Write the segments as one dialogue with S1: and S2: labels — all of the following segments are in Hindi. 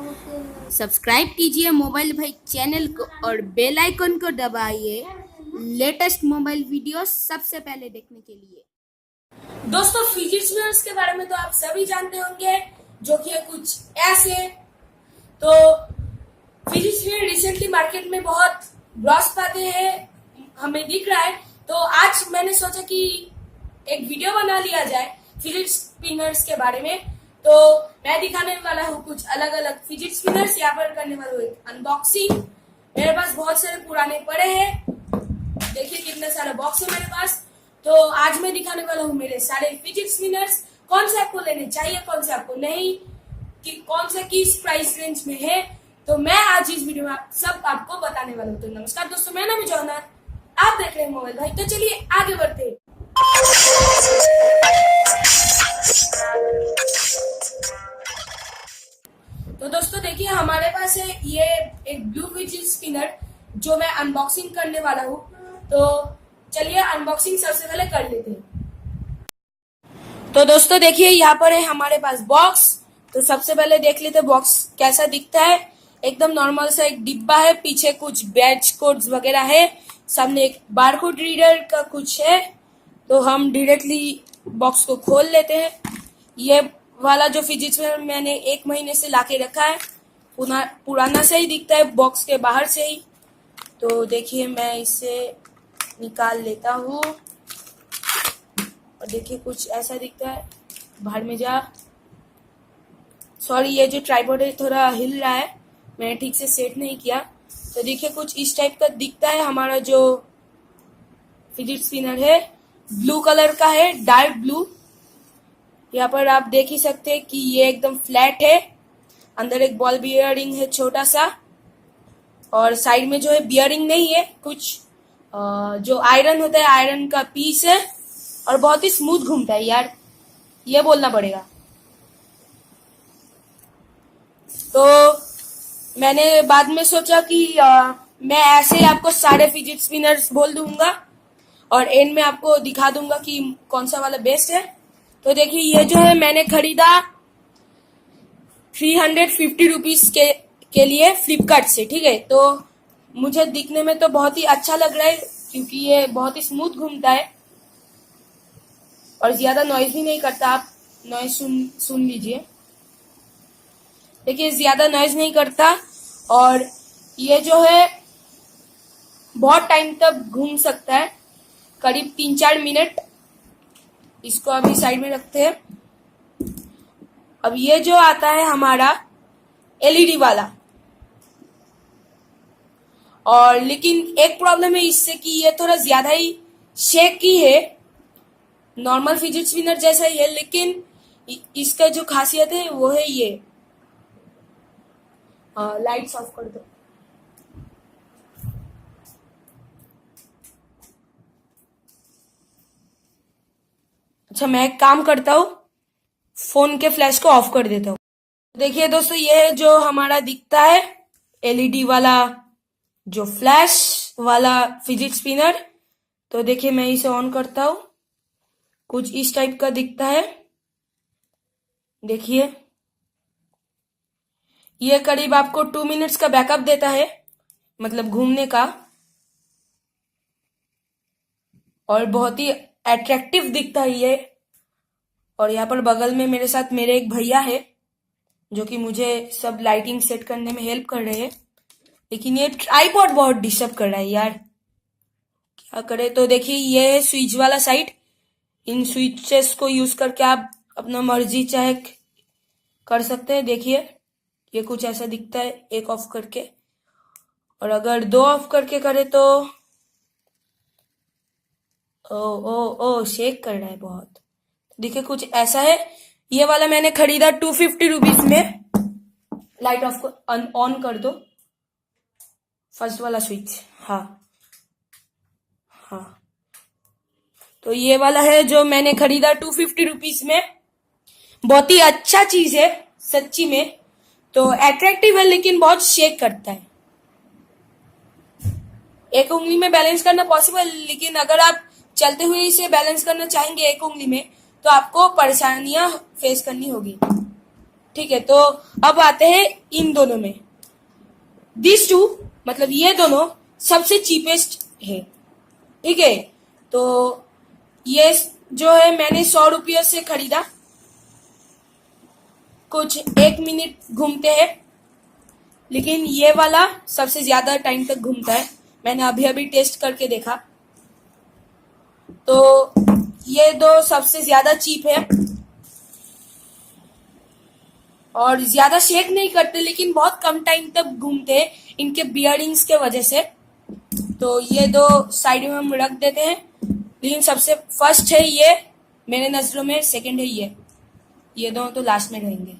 S1: सब्सक्राइब कीजिए मोबाइल भाई चैनल को और बेल आइकन को दबाइए लेटेस्ट मोबाइल वीडियो सबसे पहले देखने के लिए।
S2: दोस्तों, फिजिक्स मिनर्स के बारे में तो आप सभी जानते होंगे, जो कि है कुछ ऐसे। तो फिजिक्स मिनर रिसेंटली मार्केट में बहुत ग्रॉस पाते हैं, हमें दिख रहा है। तो आज मैंने सोचा कि एक वीडियो बना लिया जाए फिजिक्स स्पिनर्स के बारे में। तो मैं दिखाने वाला हूँ कुछ अलग अलग फिजिक्स स्पिनर्स, यहाँ पर करने वाला हूँ एक अनबॉक्सिंग। मेरे पास बहुत सारे पुराने पड़े हैं, देखिए कितने सारे बॉक्स है मेरे पास। तो आज मैं दिखाने वाला हूँ मेरे सारे फिजिक्स स्पिनर्स, कौन से आपको लेने चाहिए, कौन से आपको नहीं, कि कौन से किस प्राइस रेंज में है। तो मैं आज इस वीडियो में सब आपको बताने वाला हूँ। तो नमस्कार दोस्तों, मेरा नाम है जौहर, आप देख रहे हैं मोबाइल भाई। तो चलिए आगे बढ़ते हैं। तो दोस्तों देखिए, हमारे पास है ये एक ब्लू फिजिक्स स्पिनर जो मैं अनबॉक्सिंग करने वाला हूँ। तो चलिए अनबॉक्सिंग सबसे पहले कर लेते हैं। तो दोस्तों देखिए, यहाँ पर है हमारे पास बॉक्स। तो सबसे पहले देख लेते हैं बॉक्स कैसा दिखता है। एकदम नॉर्मल सा एक डिब्बा है, पीछे कुछ बैच कोड्स वगैरह है, सामने एक बारकोड रीडर का कुछ है। तो हम डायरेक्टली बॉक्स को खोल लेते हैं। ये वाला जो फिजिक्स में मैंने 1 महीने से लाके रखा है, पुराना से ही दिखता है बॉक्स के बाहर से ही। तो देखिए मैं इसे निकाल लेता हूँ और देखिए कुछ ऐसा दिखता है। बाहर में जा, सॉरी ये जो ट्राइपॉड है थोड़ा हिल रहा है, मैंने ठीक से सेट नहीं किया। तो देखिए कुछ इस टाइप का दिखता है हमारा जो फिजिक्स स्पिनर है। ब्लू कलर का है, डार्क ब्लू। यहाँ पर आप देख ही सकते हैं कि ये एकदम फ्लैट है। अंदर एक बॉल बियरिंग है छोटा सा, और साइड में जो है बियरिंग नहीं है, कुछ जो आयरन होता है आयरन का पीस है, और बहुत ही स्मूथ घूमता है यार, ये बोलना पड़ेगा। तो मैंने बाद में सोचा कि मैं ऐसे ही आपको सारे फिजिक्स स्पिनर्स बोल दूंगा और एंड में आपको दिखा दूंगा कि कौन सा वाला बेस्ट है। तो देखिए ये जो है मैंने खरीदा 350 रुपीज के लिए फ्लिपकार्ट से, ठीक है। तो मुझे दिखने में तो बहुत ही अच्छा लग रहा है, क्योंकि ये बहुत ही स्मूथ घूमता है और ज्यादा नॉइज भी नहीं करता। आप नॉइज सुन लीजिए, देखिए ज्यादा नॉइज नहीं करता, और ये जो है बहुत टाइम तक घूम सकता है, करीब 3-4 मिनट। इसको अभी साइड में रखते हैं। अब ये जो आता है हमारा एलईडी वाला, और लेकिन एक प्रॉब्लम है इससे कि ये थोड़ा ज्यादा ही शेकी है, नॉर्मल फिजिक्स स्पिनर जैसा ही है, लेकिन इसका जो खासियत है वो है ये। लाइट्स ऑफ कर दो। अच्छा, मैं एक काम करता हूँ, फोन के फ्लैश को ऑफ कर देता हूँ। देखिए दोस्तों, ये है जो हमारा दिखता है एलईडी वाला जो फ्लैश वाला फिजिक्स स्पिनर। तो देखिए मैं इसे ऑन करता हूँ, कुछ इस टाइप का दिखता है। देखिए ये करीब आपको 2 मिनट्स का बैकअप देता है, मतलब घूमने का, और बहुत ही अट्रैक्टिव दिखता है ये। और यहाँ पर बगल में मेरे साथ मेरे एक भैया है जो कि मुझे सब लाइटिंग सेट करने में हेल्प कर रहे हैं, लेकिन ये ट्राइपॉड बहुत डिस्टर्ब कर रहा है यार, क्या करे। तो देखिए ये है स्विच वाला साइड, इन स्विचेस को यूज करके आप अपना मर्जी चाहे कर सकते हैं। देखिए ये कुछ ऐसा दिखता है एक ऑफ करके, और अगर 2 ऑफ करके करे तो ओ ओ ओ शेक कर रहा है बहुत। देखिए कुछ ऐसा है। ये वाला मैंने खरीदा 250 रुपीज में। लाइट ऑफ ऑन कर दो, फर्स्ट वाला स्विच। हाँ हाँ, तो ये वाला है जो मैंने खरीदा 250 रुपीज में। बहुत ही अच्छा चीज है सच्ची में, तो अट्रैक्टिव है लेकिन बहुत शेक करता है। एक उंगली में बैलेंस करना पॉसिबल, लेकिन अगर आप चलते हुए इसे बैलेंस करना चाहेंगे एक उंगली में, तो आपको परेशानियां फेस करनी होगी। ठीक है, तो अब आते हैं इन दोनों में। दिस टू मतलब ये दोनों सबसे चीपेस्ट है। ठीक है, तो ये जो है मैंने 100 रुपये से खरीदा। कुछ 1 मिनट घूमते हैं, लेकिन ये वाला सबसे ज्यादा टाइम तक घूमता है। मैंने अभी अभी टेस्ट करके देखा, तो ये दो सबसे ज्यादा चीप है और ज्यादा शेक नहीं करते, लेकिन बहुत कम टाइम तक घूमते हैं इनके बियरिंग्स के वजह से। तो ये दो साइड में हम रख देते हैं, लेकिन सबसे फर्स्ट है ये मेरे नजरों में, सेकंड है ये दोनों तो लास्ट में रहेंगे।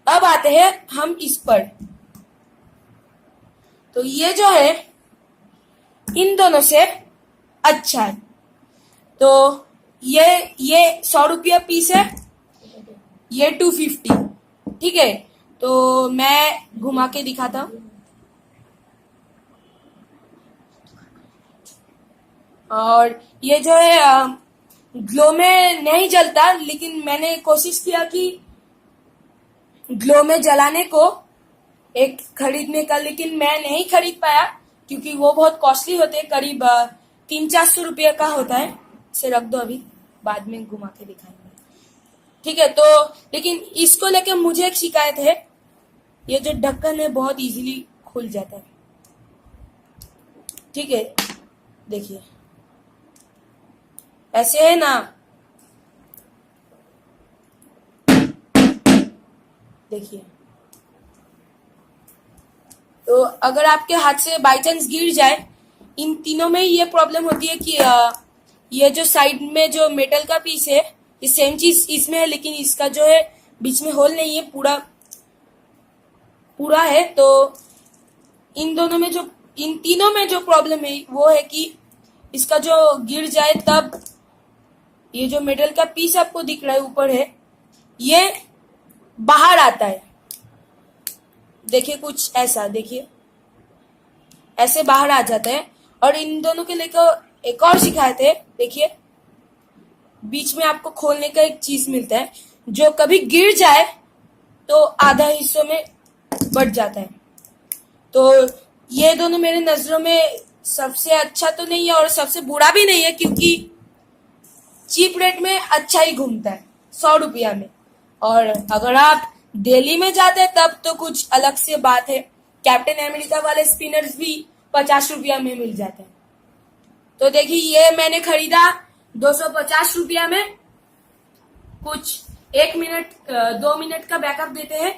S2: अब आते हैं हम इस पर। तो ये जो है इन दोनों से अच्छा है। तो ये 100 रुपया पीस है, ये 250। ठीक है, तो मैं घुमा के दिखाता हूं। और ये जो है ग्लो में नहीं जलता, लेकिन मैंने कोशिश किया कि ग्लो में जलाने को एक खरीदने का, लेकिन मैं नहीं खरीद पाया क्योंकि वो बहुत कॉस्टली होते हैं, करीब 300-400 रुपये का होता है। इसे रख दो, अभी बाद में घुमा के दिखाएंगे। ठीक है, तो लेकिन इसको लेके मुझे एक शिकायत है, ये जो ढक्कन है बहुत इजीली खुल जाता है। ठीक है, देखिए ऐसे है ना, देखिए। तो अगर आपके हाथ से बाई चांस गिर जाए, इन तीनों में ये प्रॉब्लम होती है कि ये जो साइड में जो मेटल का पीस है, ये सेम चीज इसमें है, लेकिन इसका जो है बीच में होल नहीं है, पूरा है। तो इन तीनों में जो प्रॉब्लम है वो है कि इसका जो गिर जाए तब ये जो मेटल का पीस आपको दिख रहा है ऊपर है, ये बाहर आता है। देखिए कुछ ऐसा, देखिए ऐसे बाहर आ जाता है। और इन दोनों के लेकर एक और शिकायत है, देखिए बीच में आपको खोलने का एक चीज मिलता है, जो कभी गिर जाए तो आधा हिस्सों में बढ़ जाता है। तो ये दोनों मेरे नजरों में सबसे अच्छा तो नहीं है और सबसे बुरा भी नहीं है, क्योंकि चीप रेट में अच्छा ही घूमता है 100 रुपया में। और अगर आप दिल्ली में जाते हैं तब तो कुछ अलग से बात है, कैप्टन अमेरिका वाले स्पिनर्स भी 50 रुपया में मिल जाते हैं। तो देखिए ये मैंने खरीदा 250 रुपया में। कुछ 1 मिनट 2 मिनट का बैकअप देते हैं।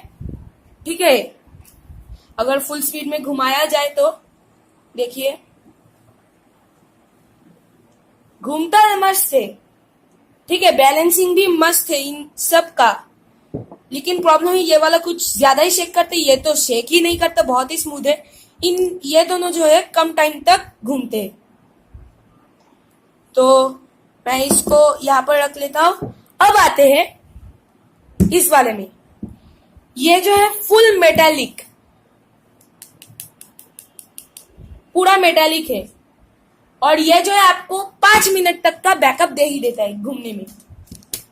S2: ठीक है, अगर फुल स्पीड में घुमाया जाए तो देखिए घूमता है मस्त है। ठीक है, बैलेंसिंग भी मस्त है इन सब का, लेकिन प्रॉब्लम है ये वाला कुछ ज्यादा ही शेक करते, ये तो शेक ही नहीं करता, बहुत ही स्मूथ है। ये दोनों जो है कम टाइम तक घूमते हैं। तो मैं इसको यहाँ पर रख लेता हूं। अब आते हैं इस वाले में। ये जो है फुल मेटालिक, पूरा मेटालिक है, और ये जो है आपको 5 मिनट तक का बैकअप दे ही देता है घूमने में।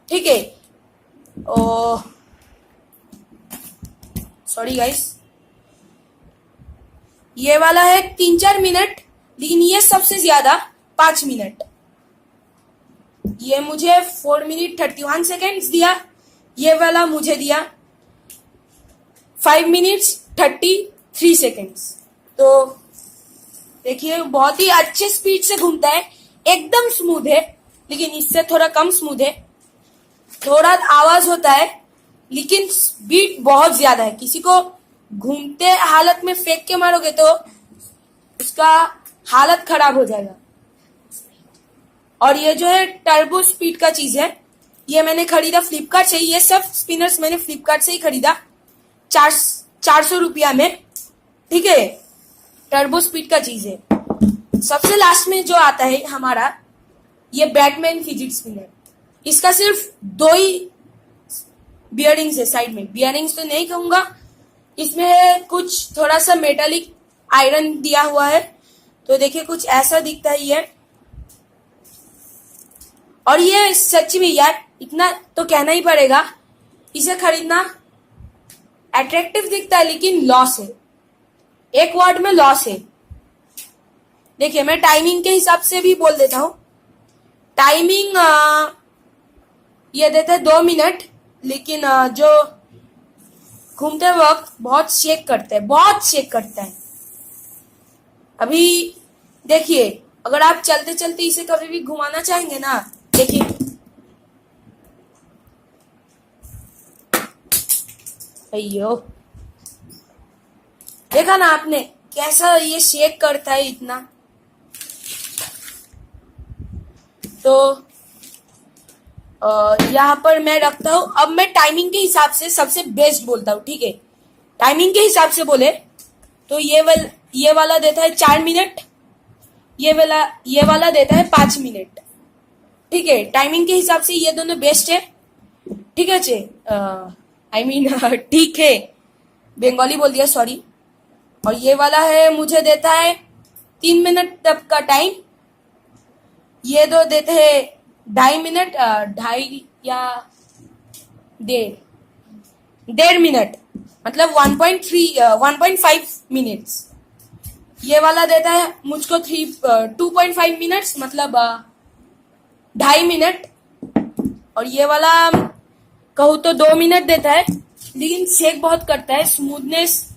S2: ठीक है, सॉरी गाइस, ये वाला है 3-4 मिनट, लेकिन ये सबसे ज्यादा 5 मिनट। ये मुझे 4 मिनट 31 सेकेंड्स दिया, ये वाला मुझे दिया 5 मिनट्स 33 सेकेंड्स। तो देखिए बहुत ही अच्छे स्पीड से घूमता है, एकदम स्मूथ है, लेकिन इससे थोड़ा कम स्मूथ है। थोड़ा आवाज होता है, लेकिन स्पीड बहुत ज्यादा है। किसी को घूमते हालत में फेंक के मारोगे तो उसका हालत खराब हो जाएगा। और ये जो है टर्बो स्पीड का चीज है, ये मैंने खरीदा फ्लिपकार्ट से। ये सब स्पिनर्स मैंने फ्लिपकार्ट से ही खरीदा 400 रुपया में। ठीक है, टर्बो स्पीड का चीज है। सबसे लास्ट में जो आता है हमारा, ये बैटमैन फिजिट स्पिनर। इसका सिर्फ 2 ही बियरिंग्स है साइड में। बियरिंग्स तो नहीं कहूंगा, इसमें कुछ थोड़ा सा मेटालिक आयरन दिया हुआ है। तो देखिए कुछ ऐसा दिखता है ये। और ये सच में यार, इतना तो कहना ही पड़ेगा, इसे खरीदना अट्रैक्टिव दिखता है लेकिन लॉस है, एक वर्ड में लॉस है। देखिए मैं टाइमिंग के हिसाब से भी बोल देता हूं। टाइमिंग ये देते हैं 2 मिनट, लेकिन जो घूमते वक्त बहुत शेक करता है। अभी देखिए, अगर आप चलते चलते इसे कभी भी घुमाना चाहेंगे ना, देखिए अयो, देखा ना आपने कैसा ये शेक करता है इतना। तो यहाँ पर मैं रखता हूं। अब मैं टाइमिंग के हिसाब से सबसे बेस्ट बोलता हूँ, ठीक है। टाइमिंग के हिसाब से बोले तो ये वाला देता है 4 मिनट, ये वाला देता है 5 मिनट, ठीक है। टाइमिंग के हिसाब से ये दोनों बेस्ट है, ठीक है चे। आई मीन ठीक है, बंगाली बोल दिया, सॉरी। और ये वाला है मुझे देता है 3 मिनट तक का टाइम, ये दो देते हैं 2.5 मिनट, 2.5 या 1.5 मिनट, मतलब 1.5 मिनट्स। ये वाला देता है मुझको 2.5 मिनट्स, मतलब 2.5 मिनट। और ये वाला कहूँ तो 2 मिनट देता है, लेकिन शेक बहुत करता है। स्मूथनेस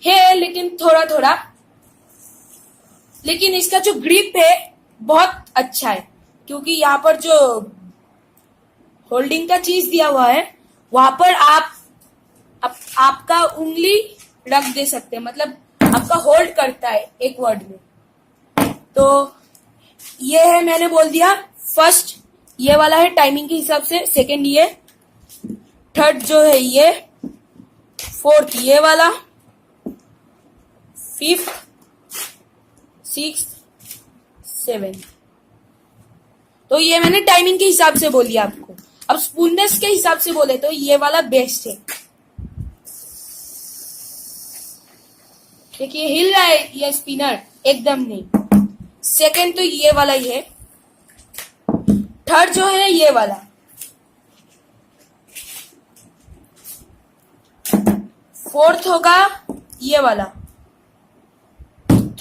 S2: है लेकिन थोड़ा थोड़ा, लेकिन इसका जो ग्रिप है बहुत अच्छा है, क्योंकि यहाँ पर जो होल्डिंग का चीज दिया हुआ है वहां पर आपका उंगली रख दे सकते हैं, मतलब आपका होल्ड करता है एक वर्ड में। तो ये है, मैंने बोल दिया। फर्स्ट ये वाला है टाइमिंग के हिसाब से, सेकंड ये, थर्ड जो है ये, फोर्थ ये वाला, फिफ्थ, सिक्स्थ, सेवेंथ। तो ये मैंने टाइमिंग के हिसाब से बोली आपको। अब स्मूथनेस के हिसाब से बोले तो ये वाला बेस्ट है। देखिए हिल रहा है ये स्पिनर, एकदम नहीं। सेकंड तो ये वाला ही है, थर्ड जो है ये वाला, फोर्थ होगा ये वाला।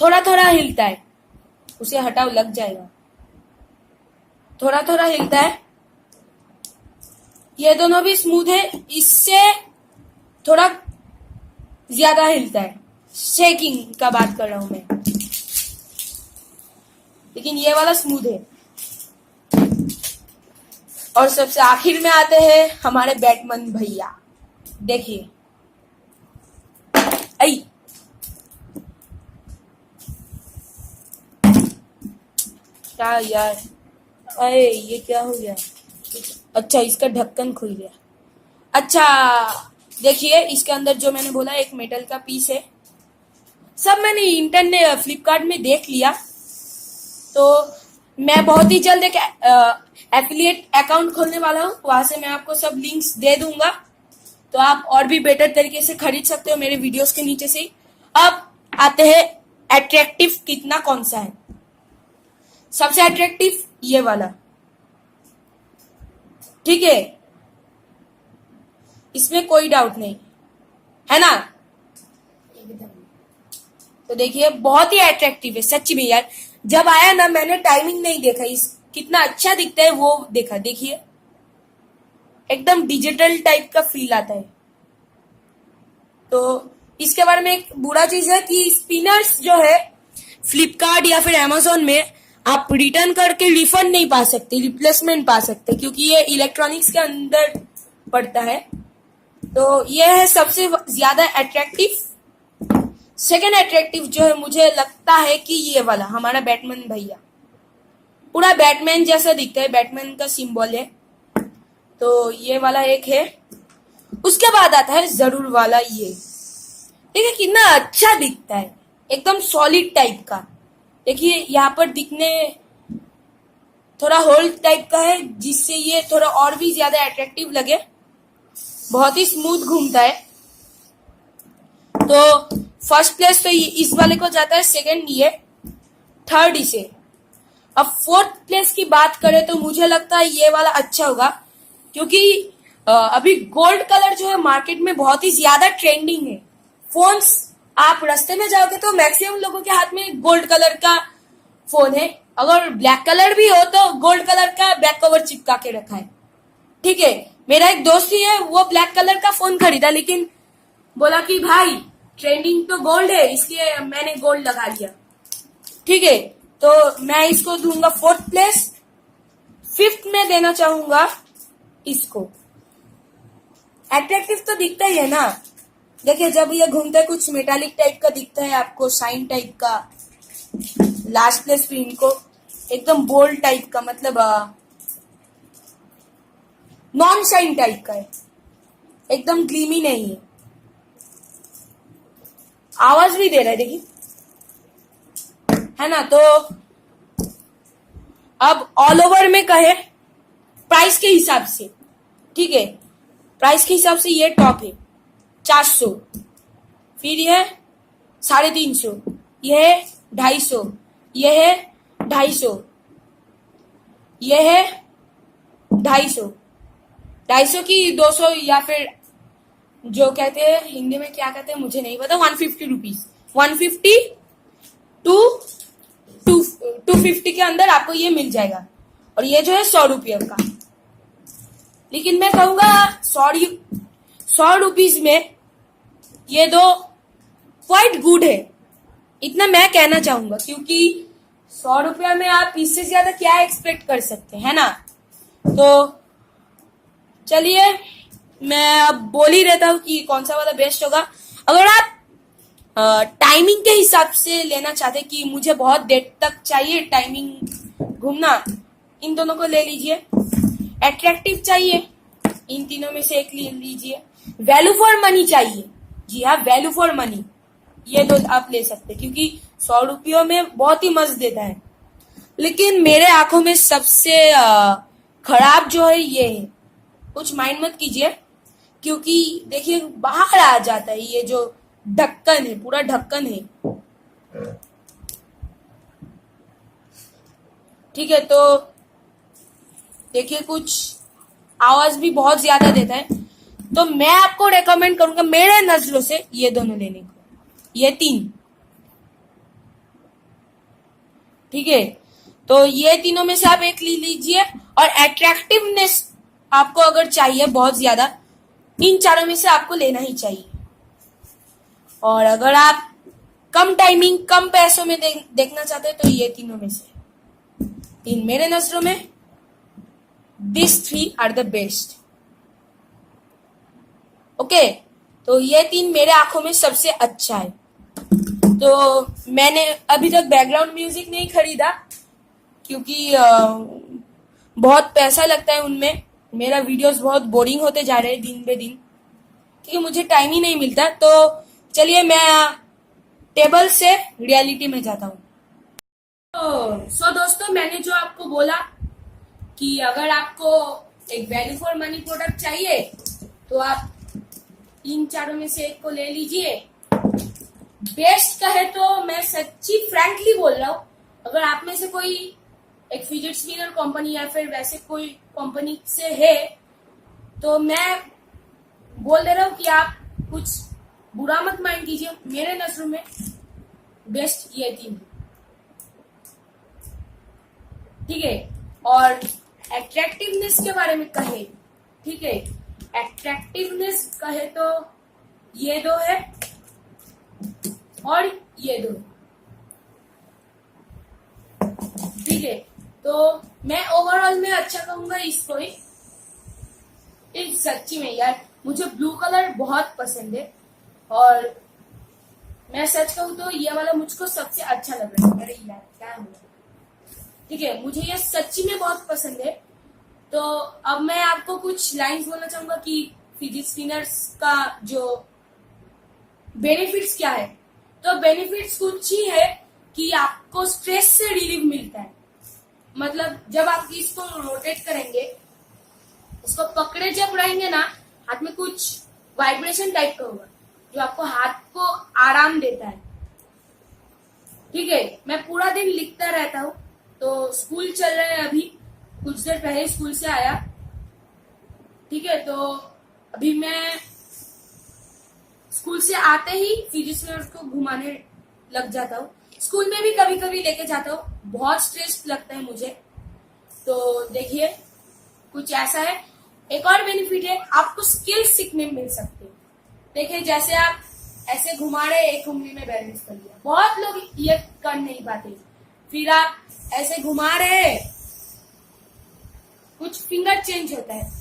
S2: थोड़ा थोड़ा हिलता है, उसे हटाओ लग जाएगा, थोड़ा थोड़ा हिलता है। ये दोनों भी स्मूथ है, इससे थोड़ा ज्यादा हिलता है। शेकिंग का बात कर रहा हूं मैं, लेकिन ये वाला स्मूथ है। और सबसे आखिर में आते हैं हमारे बैटमैन भैया। देखिए आई, क्या यार, अरे ये क्या हो गया? अच्छा, इसका ढक्कन खुल गया। अच्छा देखिए, इसके अंदर जो मैंने बोला एक मेटल का पीस है। सब मैंने इंटरनेट फ्लिपकार्ट में देख लिया, तो मैं बहुत ही जल्द एक एफिलिएट अकाउंट खोलने वाला हूँ। वहां से मैं आपको सब लिंक्स दे दूंगा, तो आप और भी बेटर तरीके से खरीद सकते हो मेरे वीडियोस के नीचे से ही। अब आते हैं अट्रैक्टिव कितना कौन सा है। सबसे अट्रैक्टिव ये वाला, ठीक है, इसमें कोई डाउट नहीं है ना। तो देखिए बहुत ही अट्रैक्टिव है सच्ची में यार। जब आया ना, मैंने टाइमिंग नहीं देखा, इस कितना अच्छा दिखता है वो देखा। देखिए एकदम डिजिटल टाइप का फील आता है। तो इसके बारे में एक बुरा चीज है कि स्पिनर्स जो है फ्लिपकार्ट या फिर अमेजोन में आप रिटर्न करके रिफंड नहीं पा सकते, रिप्लेसमेंट पा सकते, क्योंकि ये इलेक्ट्रॉनिक्स के अंदर पड़ता है। तो ये है सबसे ज्यादा अट्रैक्टिव। सेकेंड अट्रैक्टिव जो है मुझे लगता है कि ये वाला हमारा बैटमैन भैया, पूरा बैटमैन जैसा दिखता है, बैटमैन का सिंबल है। तो ये वाला एक है। उसके बाद आता है जरूर वाला ये, देखिए कितना अच्छा दिखता है, एकदम सॉलिड टाइप का। देखिए यहाँ पर दिखने थोड़ा होल्ड टाइप का है, जिससे ये थोड़ा और भी ज्यादा अट्रैक्टिव लगे। बहुत ही स्मूथ घूमता है। तो फर्स्ट प्लेस तो इस वाले को जाता है, सेकंड ये, थर्ड इसे। अब फोर्थ प्लेस की बात करें तो मुझे लगता है ये वाला अच्छा होगा, क्योंकि अभी गोल्ड कलर जो है मार्केट में बहुत ही ज्यादा ट्रेंडिंग है। फोन्स आप रास्ते में जाओगे तो मैक्सिमम लोगों के हाथ में गोल्ड कलर का फोन है। अगर ब्लैक कलर भी हो तो गोल्ड कलर का बैक कवर चिपका के रखा है। ठीक है, मेरा एक दोस्त ही है, वो ब्लैक कलर का फोन खरीदा, लेकिन बोला कि भाई ट्रेंडिंग तो गोल्ड है, इसलिए मैंने गोल्ड लगा लिया। ठीक है, तो मैं इसको दूंगा 4th प्लेस। 5th में देना चाहूंगा इसको। अट्रैक्टिव तो दिखता ही है ना, देखिए जब ये घूमता है कुछ मेटालिक टाइप का दिखता है आपको, शाइन टाइप का। लास्ट प्लेस पे इनको एकदम बोल्ड टाइप का, मतलब नॉन शाइन टाइप का है, एकदम ग्लीमी नहीं है। आवाज भी दे रहा है, देखिए, है ना। तो अब ऑल ओवर में कहे प्राइस के हिसाब से, ठीक है, प्राइस के हिसाब से ये टॉप है 400, फिर ये 350, ये है 250, ये है 250, ये है 250, 250 की 200, या फिर जो कहते हैं हिंदी में क्या कहते हैं मुझे नहीं पता, 150 रुपीज। 150 टू 250 के अंदर आपको ये मिल जाएगा। और ये जो है 100 रुपये का। लेकिन मैं कहूंगा 100 रुपीज में ये दो क्वाइट गुड है, इतना मैं कहना चाहूंगा, क्योंकि 100 रुपया में आप इससे ज्यादा क्या एक्सपेक्ट कर सकते हैं, है ना। तो चलिए मैं अब बोल ही रहता हूँ कि कौन सा वाला बेस्ट होगा। अगर आप टाइमिंग के हिसाब से लेना चाहते कि मुझे बहुत देर तक चाहिए टाइमिंग घूमना, इन दोनों को ले लीजिए। अट्रैक्टिव चाहिए, इन तीनों में से एक ले लीजिए। वैल्यू फॉर मनी चाहिए, जी हाँ, वैल्यू फॉर मनी, ये दो आप ले सकते, क्योंकि 100 रुपयों में बहुत ही मस्त देता है। लेकिन मेरे आंखों में सबसे खराब जो है ये है, कुछ माइंड मत कीजिए, क्योंकि देखिए बाहर आ जाता है, ये जो ढक्कन है, पूरा ढक्कन है। ठीक है, तो देखिए कुछ आवाज भी बहुत ज्यादा देता है, तो मैं आपको रेकमेंड करूंगा मेरे नजरों से ये दोनों लेने को, ये 3। ठीक है, तो ये तीनों में से आप एक ले लीजिए। और अट्रैक्टिवनेस आपको अगर चाहिए बहुत ज्यादा, इन चारों में से आपको लेना ही चाहिए। और अगर आप कम टाइमिंग कम पैसों में देखना चाहते हैं तो ये तीनों में से इन मेरे नजरों में this 3 are the best. Okay, तो ये 3 मेरे आंखों में सबसे अच्छा है। तो मैंने अभी तक बैकग्राउंड म्यूजिक नहीं खरीदा, क्योंकि बहुत पैसा लगता है उनमें। मेरा वीडियोस बहुत बोरिंग होते जा रहे हैं दिन बे दिन, क्योंकि मुझे टाइम ही नहीं मिलता। तो चलिए मैं टेबल से रियलिटी में जाता हूँ। तो दोस्तों, मैंने जो आपको बोला कि अगर आपको एक वैल्यू फॉर मनी प्रोडक्ट चाहिए तो आप इन चारों में से एक को ले लीजिए। बेस्ट कहे तो मैं सच्ची फ्रैंकली बोल रहा हूँ, अगर आप में से कोई एक फिजिट स्पिनर कंपनी या फिर वैसे कोई कंपनी से है तो मैं बोल दे रहा हूँ कि आप कुछ बुरा मत माइंड कीजिए। मेरे नजरों में बेस्ट ये 3, ठीक है। और अट्रैक्टिवनेस के बारे में कहे, ठीक है, अट्रैक्टिवनेस कहे तो ये 2 है और ये 2, ठीक है। तो मैं ओवरऑल में अच्छा कहूंगा इसको ही। इस सच्ची में यार मुझे ब्लू कलर बहुत पसंद है, और मैं सच कहूँ तो ये वाला मुझको सबसे अच्छा लग रहा है। अरे यार क्या हुआ, ठीक है, मुझे ये सच्ची में बहुत पसंद है। तो अब मैं आपको कुछ लाइंस बोलना चाहूंगा कि फिजिट स्पिनर्स का जो बेनिफिट्स क्या है। तो बेनिफिट्स कुछ ही है कि आपको स्ट्रेस से रिलीफ मिलता है। मतलब जब आप इसको रोटेट करेंगे, इसको पकड़े जब रहेंगे ना, हाथ में कुछ वाइब्रेशन टाइप का होगा जो आपको हाथ को आराम देता है। ठीक है, मैं पूरा दिन लिखता रहता हूँ, तो स्कूल चल रहा है अभी, कुछ देर पहले स्कूल से आया, ठीक है, तो अभी मैं स्कूल से आते ही फिजिक्स में उसको घुमाने लग जाता हूँ। स्कूल में भी कभी कभी लेके जाता हूँ, बहुत स्ट्रेस लगता है मुझे। तो देखिए कुछ ऐसा है। एक और बेनिफिट है, आपको स्किल सीखने मिल सकते हैं। देखिए जैसे आप ऐसे घुमा रहे, एक उंगली में बैलेंस कर लिया, बहुत लोग ये कर नहीं पाते। फिर आप ऐसे घुमा रहे, कुछ फिंगर चेंज होता है।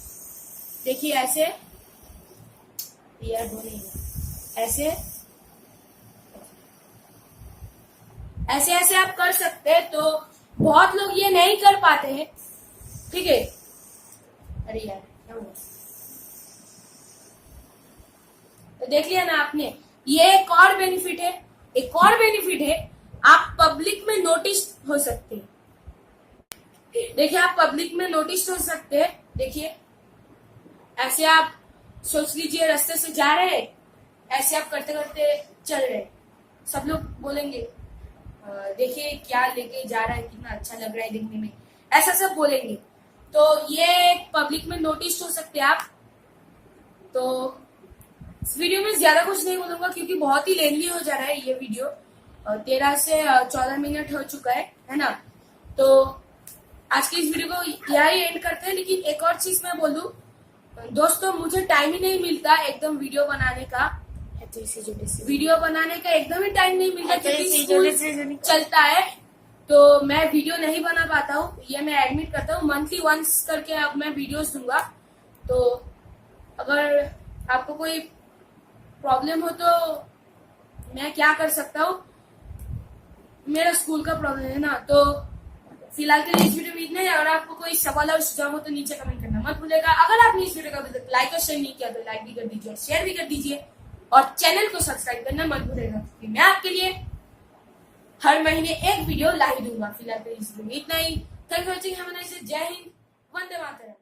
S2: देखिए ऐसे, यार वो नहीं है, ऐसे ऐसे ऐसे आप कर सकते हैं। तो बहुत लोग ये नहीं कर पाते हैं, ठीक है। अरे यार क्या हुआ? तो देख लिया ना आपने, ये एक और बेनिफिट है। एक और बेनिफिट है, आप पब्लिक में नोटिस हो सकते हैं। देखिए आप पब्लिक में नोटिस हो सकते हैं। देखिए ऐसे आप सोच लीजिए रास्ते से जा रहे हैं, ऐसे आप करते करते चल रहे, सब लोग बोलेंगे देखिए क्या लेके जा रहा है, कितना अच्छा लग रहा है दिखने में, ऐसा सब बोलेंगे। तो ये पब्लिक में नोटिस हो सकते हैं आप। तो इस वीडियो में ज्यादा कुछ नहीं बोलूंगा क्योंकि बहुत ही लेंथी हो जा रहा है ये वीडियो। 13 से 14 मिनट हो चुका है ना। तो आज की इस वीडियो को यहाँ ही एंड करते हैं। लेकिन एक और चीज मैं बोलूं दोस्तों, मुझे टाइम ही नहीं मिलता एकदम वीडियो बनाने का। वीडियो बनाने का एकदम ही टाइम नहीं मिलता क्योंकि स्कूल चलता है, तो मैं वीडियो नहीं बना पाता हूँ। ये मैं एडमिट करता हूँ, मंथली वंस करके अब मैं वीडियोस दूंगा। तो अगर आपको कोई प्रॉब्लम हो तो मैं क्या कर सकता हूँ, मेरा स्कूल का प्रॉब्लम है ना। तो फिलहाल के लिए इस वीडियो में इतना ही। अगर आपको कोई सवाल और सुझाव हो तो नीचे कमेंट करना मत भूलिएगा। अगर आपने इस वीडियो का लाइक और शेयर नहीं किया तो लाइक भी कर दीजिए, शेयर भी कर दीजिए और चैनल को सब्सक्राइब करना मत भूलिएगा क्योंकि मैं आपके लिए हर महीने एक वीडियो ला ही दूंगा। फिलहाल के लिए इस वीडियो में इतना ही। Thank you for watching. जय हिंद, वंदे मातरम।